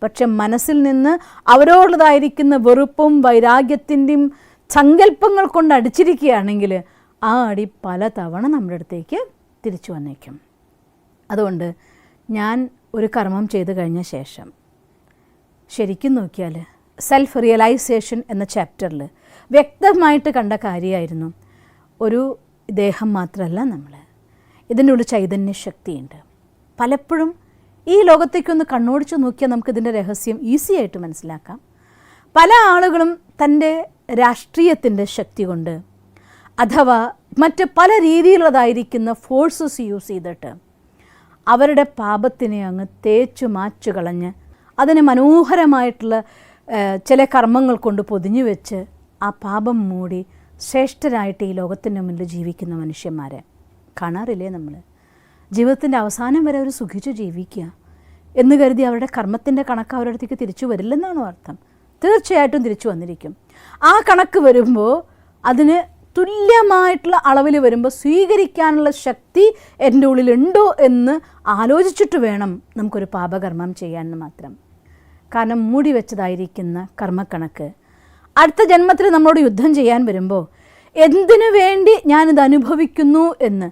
പക്ഷെ മനസ്സിൽ നിന്ന് അവരോടുള്ളതായിരിക്കുന്ന വെറുപ്പും വൈരാഗ്യത്തിൻ്റെയും സങ്കല്പങ്ങൾ കൊണ്ട് അടിച്ചിരിക്കുകയാണെങ്കിൽ ആ അടി പല തവണ നമ്മുടെ അടുത്തേക്ക് തിരിച്ചു വന്നേക്കും. അതുകൊണ്ട് ഞാൻ ഒരു കർമ്മം ചെയ്തു കഴിഞ്ഞ ശേഷം ശരിക്കും നോക്കിയാൽ സെൽഫ് റിയലൈസേഷൻ എന്ന ചാപ്റ്ററിൽ വ്യക്തമായിട്ട് കണ്ട കാര്യമായിരുന്നു, ഒരു ദേഹം മാത്രമല്ല നമ്മൾ, ഇതിൻ്റെ ഉള്ളിൽ ചൈതന്യ ശക്തിയുണ്ട്. പലപ്പോഴും ഈ ലോകത്തേക്കൊന്ന് കണ്ണോടിച്ച് നോക്കിയാൽ നമുക്കിതിൻ്റെ രഹസ്യം ഈസി ആയിട്ട് മനസ്സിലാക്കാം. പല ആളുകളും തൻ്റെ രാഷ്ട്രീയത്തിൻ്റെ ശക്തി കൊണ്ട് അഥവാ മറ്റ് പല രീതിയിലുള്ളതായിരിക്കുന്ന ഫോഴ്സസ് യൂസ് ചെയ്തിട്ട് അവരുടെ പാപത്തിനെ അങ്ങ് തേച്ചു മാച്ചു കളഞ്ഞ് അതിന് മനോഹരമായിട്ടുള്ള ചില കർമ്മങ്ങൾ കൊണ്ട് പൊതിഞ്ഞു വെച്ച് ആ പാപം മൂടി ശ്രേഷ്ഠരായിട്ട് ഈ ലോകത്തിൻ്റെ മുന്നിൽ ജീവിക്കുന്ന മനുഷ്യന്മാരെ കാണാറില്ലേ നമ്മൾ? ജീവിതത്തിൻ്റെ അവസാനം വരെ അവർ സുഖിച്ചു ജീവിക്കുക എന്ന് കരുതി അവരുടെ കർമ്മത്തിൻ്റെ കണക്ക് അവരുടെ അടുത്തേക്ക് തിരിച്ചു വരില്ലെന്നാണോ അർത്ഥം? തീർച്ചയായിട്ടും തിരിച്ചു വന്നിരിക്കും. ആ കണക്ക് വരുമ്പോൾ അതിന് തുല്യമായിട്ടുള്ള അളവിൽ വരുമ്പോൾ സ്വീകരിക്കാനുള്ള ശക്തി എൻ്റെ ഉള്ളിലുണ്ടോ എന്ന് ആലോചിച്ചിട്ട് വേണം നമുക്കൊരു പാപകർമ്മം ചെയ്യാമെന്ന് മാത്രം. കാരണം മൂടി വെച്ചതായിരിക്കുന്ന കർമ്മക്കണക്ക് അടുത്ത ജന്മത്തിൽ നമ്മളോട് യുദ്ധം ചെയ്യാൻ വരുമ്പോൾ എന്തിനു വേണ്ടി ഞാനിത് അനുഭവിക്കുന്നു എന്ന്